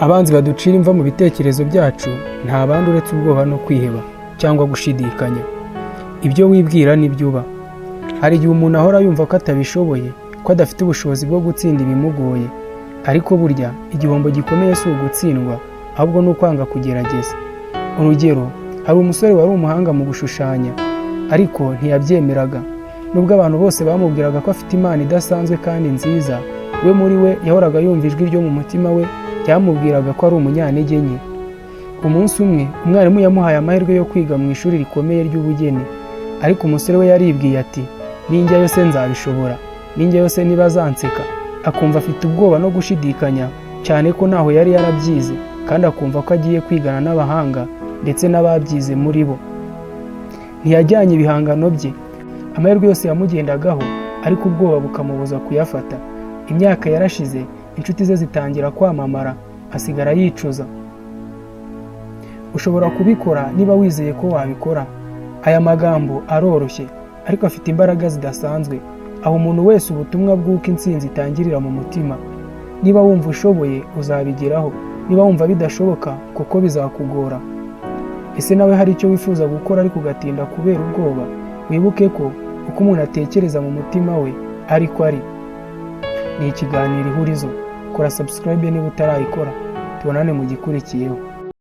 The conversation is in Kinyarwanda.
Abanzi baducira imva mu bitekerezo byacu nta bandi uretse ubwoba no kwiheba cyangwa gushidikanya. Ibyo wibwira nibyo uba. Hari igihe umuntu ahora yumva ko atabishoboye, ko adafite ubushobozi bwo gutsinda ibimugoye, ariko burya igihombo gikomeye si ugutsindwa, ahubwo ni ukwanga kugerageza. Urugero, hari umusore wari umuhanga mu gushushanya, ariko ntiyabyemeraga. Nubwo abantu bose bamubwiraga ko afite impano idasanzwe kandi nziza, we muri we yahoraga yumva ijwi ryo mu mutima we ryamubwiraga ko ari umunyantege nke. Umunsi umwe umwarimu yamuhaye amahirwe yo kwiga mu ishuri rikomeye ry'ubugeni, ariko umusore we yaribwiye ati ninjya yose nzabishobora, ninjya yose nibazanseka. Akumva afite ubwoba no gushidikanya cyane ko ntaho yari yarabyize, kandi akumva ko agiye kwigana n'abahanga ndetse n'ababyize muri bo. Ntiyajyanye ibihangano bye, amahirwe yose yamugendagaho, ariko ubwoba bukamubuza kuyafata. Imyaka yarashize, inshuti ze zitangira kwamamara, asigara yicuza. Ushobora kubikora niba wizeye ko wabikora. Aya magambo aroroshye, ariko afite imbaraga zidasanzwe. Aho umuntu wese ubutumwa bw'uko intsinzi itangirira mu mutima. Niba wumva ushoboye uzabigeraho, niba wumva bidashoboka kuko bizakugora. Ese nawe hari icyo wifuza gukora ariko ugatinda kubera ubwoba? Wibuke ko uko umuntu atekereza mu mutima we ariko ari. Ni ikiganiro Ihurizo. Kora subscribe niba utarayikora. Tubonane mu gikurikiyeho.